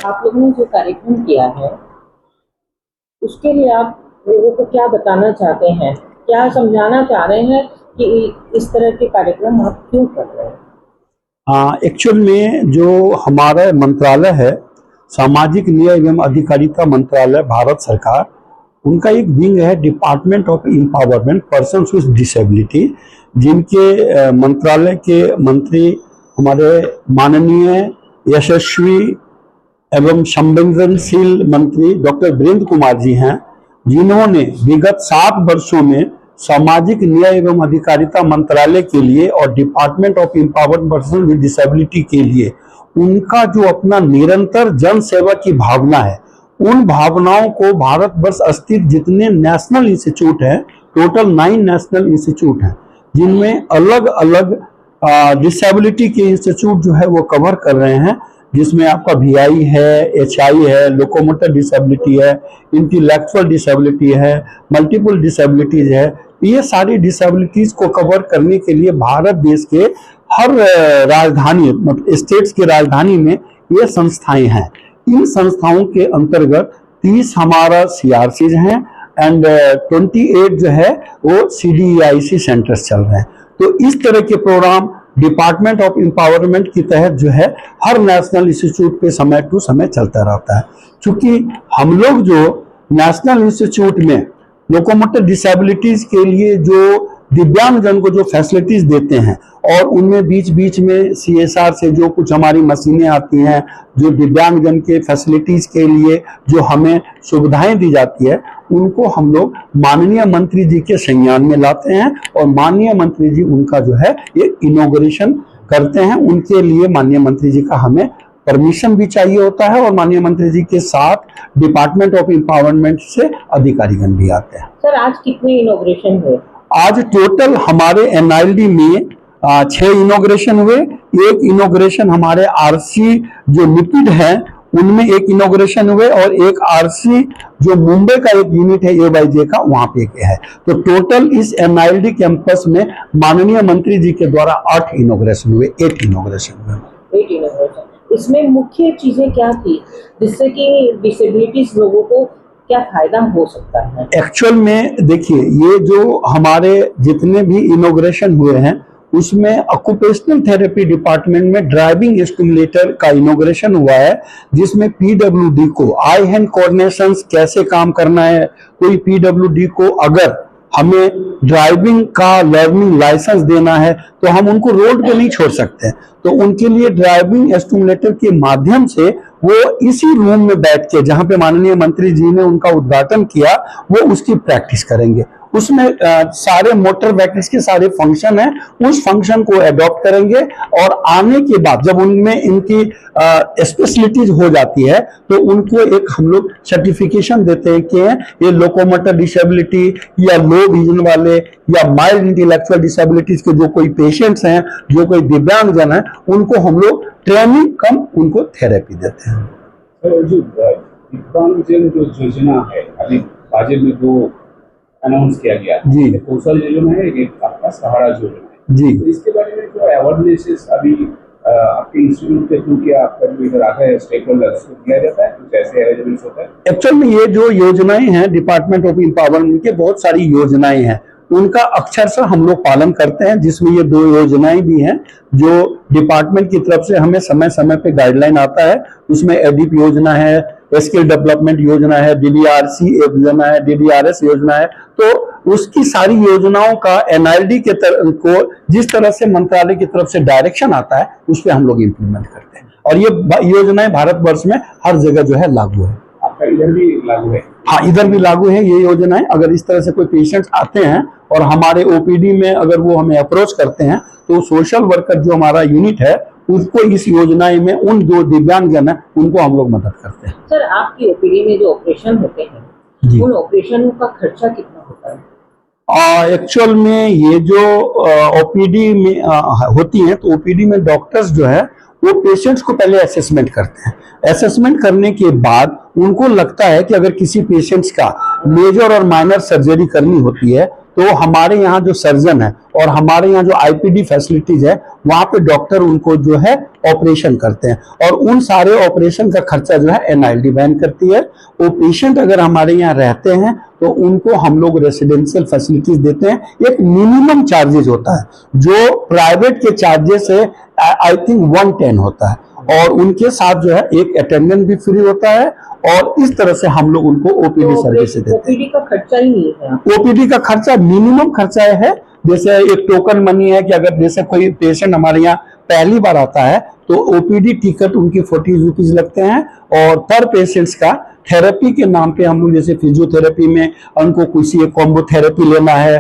आप लोगों ने जो कार्यक्रम किया है उसके लिए आप लोगों को क्या बताना चाहते हैं, क्या समझाना चाह रहे हैं कि इस तरह के कार्यक्रम आप क्यों कर रहे हैं? हाँ, एक्चुअल में जो हमारा मंत्रालय है, सामाजिक न्याय एवं अधिकारिता मंत्रालय, भारत सरकार, उनका एक विंग है department of empowerment persons with disability, जिनके मंत्रालय के मंत्री हमारे माननीय यशस्वी एवं संवेदनशील मंत्री डॉक्टर वीरेंद्र कुमार जी हैं, जिन्होंने विगत 7 वर्षों में सामाजिक न्याय एवं अधिकारिता मंत्रालय के लिए और department of empowered person with disability के लिए उनका जो अपना निरंतर जन सेवा की भावना है, उन भावनाओं को भारत वर्ष स्थित जितने नेशनल इंस्टीट्यूट हैं, टोटल 9 नेशनल इंस्टीट्यूट हैं, जिनमें अलग अलग डिसेबिलिटी के इंस्टीट्यूट जो है वो कवर कर रहे हैं, जिसमें आपका VI है, HI है, लोकोमोटर डिसेबिलिटी है, इंटेलेक्चुअल डिसेबिलिटी है, मल्टीपल डिसेबिलिटीज है। ये सारी डिसेबिलिटीज को कवर करने के लिए भारत देश के हर राजधानी, मतलब स्टेट्स की राजधानी में ये संस्थाएं हैं। इन संस्थाओं के अंतर्गत 30 हमारा CRCs हैं एंड 28 जो है वो CDEIC सेंटर्स चल रहे हैं। तो इस तरह के प्रोग्राम डिपार्टमेंट ऑफ एम्पावरमेंट के तहत जो है हर नेशनल इंस्टीट्यूट पे समय टू समय चलता रहता है। क्योंकि हम लोग जो नेशनल इंस्टीट्यूट में लोकोमोटर डिसेबिलिटीज के लिए जो दिव्यांग जन को जो फैसिलिटीज देते हैं, और उनमें बीच बीच में CSR से जो कुछ हमारी मशीनें आती हैं, जो दिव्यांग जन के फैसिलिटीज के लिए जो हमें सुविधाएं दी जाती है, उनको हम लोग माननीय मंत्री जी के संज्ञान में लाते हैं और माननीय मंत्री जी उनका जो है ये इनॉग्रेशन करते हैं। उनके लिए माननीय मंत्री जी का हमें परमिशन भी चाहिए होता है और माननीय मंत्री जी के साथ डिपार्टमेंट ऑफ एम्पावरमेंट से अधिकारीगण भी आते हैं। सर, आज कितने इनॉग्रेशन हुए? आज टोटल हमारे NILD में 6 इनॉग्रेशन हुए। एक इनॉग्रेशन हमारे RC जो लिपिड है उनमें एक इनॉग्रेशन हुए, और एक RC जो मुंबई का एक यूनिट है AYJ का, वहां पे एक है। तो टोटल इस NILD कैंपस में माननीय मंत्री जी के द्वारा 8 इनॉग्रेशन हुए, 8 इनॉग्रेशन हुए। 8 इनॉग्रेशन। इसमें मुख्य चीजें क्या थी जिससे कि डिसेबिलिटीज लोगों को क्या फायदा हो सकता है? एक्चुअल में देखिए, ये जो हमारे जितने भी इनॉग्रेशन हुए हैं उसमें ऑक्यूपेशनल थेरेपी डिपार्टमेंट में ड्राइविंग स्टिमुलेटर का इनॉग्रेशन हुआ है, जिसमें PWD को आई हैंड कोऑर्डिनेशन कैसे काम करना है, कोई PWD को अगर हमें ड्राइविंग का लर्निंग लाइसेंस देना है तो हम उनको रोड पे नहीं छोड़ सकते, तो उनके लिए ड्राइविंग स्टिमुलेटर के माध्यम से वो इसी रूम में बैठ के, जहां पे माननीय मंत्री जी ने उनका उद्घाटन किया, वो उसकी प्रैक्टिस करेंगे। उसमें सारे मोटर व्हीकल्स के सारे फंक्शन हैं, उस फंक्शन को अडॉप्ट करेंगे, और आने के बाद जब उनमें इनकी स्पेशलिटीज हो जाती है तो उनको एक हम लोग सर्टिफिकेशन देते हैं कि ये लोकोमोटर डिसेबिलिटी या लो विजन वाले या माइल्ड इंटेलेक्चुअल डिसेबिलिटीज के जो कोई पेशेंट्स हैं, जो कोई दिव्यांग जन है, उनको हम लोग ट्रेनिंग कम उनको थेरेपी देते हैं। जो दिव्यांग जन जो योजना है अभी बजट में जो अनाउंस किया गया जी, कौशल योजना है, एक आपका सहारा योजना है जी, तो इसके बारे में जो अवेयरनेस अभी आपके इंस्टीट्यूट के थ्रू क्या आपका जो इधर आता है स्टेक होल्डर्स को दिया जाता है, कुछ ऐसे अरेंजमेंट्स होता है? एक्चुअल में ये जो योजनाएं हैं डिपार्टमेंट ऑफ एम्पावरमेंट के, बहुत सारी योजनाएं हैं, उनका अक्षरशः हम लोग पालन करते हैं, जिसमें ये 2 योजनाएं भी हैं जो डिपार्टमेंट की तरफ से हमें समय समय पे गाइडलाइन आता है। उसमें एडीप योजना है, स्किल डेवलपमेंट योजना है, DDRC योजना है, DDRS योजना है। तो उसकी सारी योजनाओं का NILD के को जिस तरह से मंत्रालय की तरफ से डायरेक्शन आता है, उस पर हम लोग इम्प्लीमेंट करते हैं, और ये योजनाएं भारतवर्ष में हर जगह जो है लागू है। आपका इधर भी लागू है? हाँ, इधर भी लागू है ये योजनाएं। अगर इस तरह से कोई पेशेंट्स आते हैं और हमारे OPD में अगर वो हमें अप्रोच करते हैं, तो सोशल वर्कर जो हमारा यूनिट है उसको इस योजनाएं में उन 2 दिव्यांग जन है उनको हम लोग मदद करते हैं। सर, आपकी OPD में जो ऑपरेशन होते हैं, उन ऑपरेशनों का खर्चा कितना होता है? एक्चुअल में ये जो OPD में होती हैं, तो OPD में डॉक्टर्स जो है वो पेशेंट्स को पहले असेसमेंट करते हैं। असेसमेंट करने के बाद उनको लगता है कि अगर किसी पेशेंट्स का मेजर और माइनर सर्जरी करनी होती है तो हमारे यहाँ जो सर्जन है और हमारे यहाँ जो आईपीडी फैसिलिटीज है वहां पे डॉक्टर उनको जो है ऑपरेशन करते हैं, और उन सारे ऑपरेशन का खर्चा जो है एनआईएलडी वहन करती है। वो पेशेंट अगर हमारे यहाँ रहते हैं तो उनको हम लोग रेसिडेंशियल फैसिलिटीज देते हैं। एक मिनिमम चार्जेस होता है जो प्राइवेट के चार्जेस से आई थिंक 110 होता है, और उनके साथ जो है एक अटेंडेंट भी फ्री होता है, और इस तरह से हम लोग उनको ओपीडी सर्विस देते हैं। ओपीडी का खर्चा ही नहीं है। ओपीडी का खर्चा मिनिमम खर्चा है, जैसे एक टोकन मनी है कि अगर जैसे कोई पेशेंट हमारे यहाँ पहली बार आता है तो ओपीडी टिकट उनकी 40 रुपीज लगते हैं, और पर पेशेंट्स का थेरेपी के नाम पे हम लोग जैसे फिजियोथेरेपी में उनको किसी कॉम्बो थेरेपी लेना है,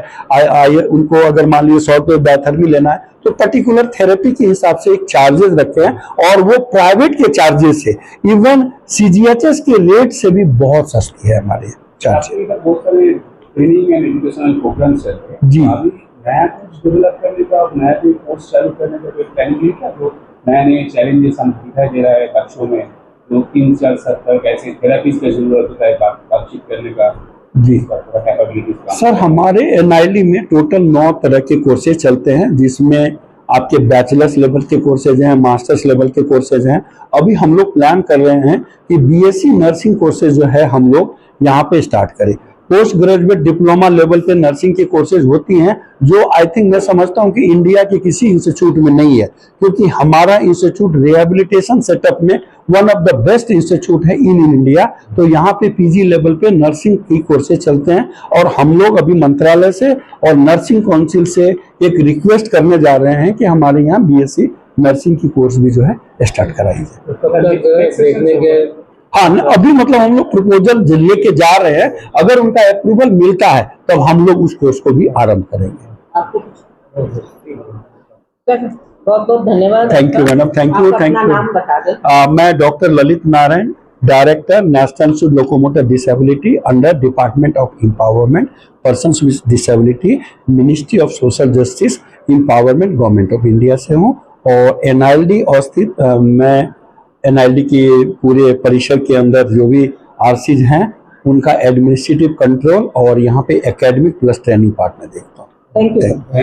उनको अगर मान लीजिए 100 रुपये बैथर लेना है तो पर्टिकुलर थेरेपी के हिसाब से एक चार्जेस रखे हैं, और वो प्राइवेट के चार्जेस से इवन सीजीएचएस के रेट से भी बहुत सस्ती है हमारे चार्जेस। बहुत सारे ट्रेनिंग एंड एजुकेशनल प्रोग्राम्स है जी। अभी नया कुछ डेवलप करने का और नया कोई कोर्स चालू करने का कोई प्लानिंग है क्या? जो नए चैलेंजेस हम दिखाई दे रहा है बच्चों में, जो 3-4 साल तक ऐसे थेरेपीज की जरूरत होता है बातचीत करने का जी कैपेबिलिटीज? सर, हमारे एनआईएलडी में टोटल 9 तरह के कोर्सेज चलते हैं, जिसमें आपके बैचलर्स लेवल के कोर्सेज हैं, मास्टर्स लेवल के कोर्सेज हैं। अभी हम लोग प्लान कर रहे हैं कि बीएससी नर्सिंग कोर्सेज जो है हम लोग यहाँ पे स्टार्ट करें। पोस्ट ग्रेजुएट डिप्लोमा लेवल पे नर्सिंग की कोर्सेज होती हैं, जो आई थिंक मैं समझता हूं कि इंडिया के किसी इंस्टीट्यूट में नहीं है, क्योंकि हमारा इंस्टीट्यूट रिहेबिलिटेशन सेटअप में one of the best institute है इन इंडिया। तो यहाँ पे पीजी लेवल पे नर्सिंग की कोर्सेज चलते हैं, और हम लोग अभी मंत्रालय से और नर्सिंग काउंसिल से एक रिक्वेस्ट करने जा रहे हैं कि हमारे यहाँ बीएससी नर्सिंग की कोर्स भी जो है स्टार्ट कराई जाए। हाँ, अभी मतलब हम लोग प्रपोजल लेके जा रहे हैं, अगर उनका अप्रूवल मिलता है तब हम लोग उस कोर्स को भी आरंभ करेंगे। आपको बहुत बहुत धन्यवाद। Thank you madam, thank you, thank you. नाम बता दें। मैं doctor Lalit Narayan, director national institute locomotor disability under department of empowerment persons with disability, ministry of social justice empowerment, government of India से हूँ। और एनआईएलडी स्थित मैं एनआईएलडी के पूरे परिसर के अंदर जो भी आरसीज हैं उनका एडमिनिस्ट्रेटिव कंट्रोल और यहाँ पे एकेडमिक प्लस ट्रेनिंग पार्ट में देखता हूँ। Thank you.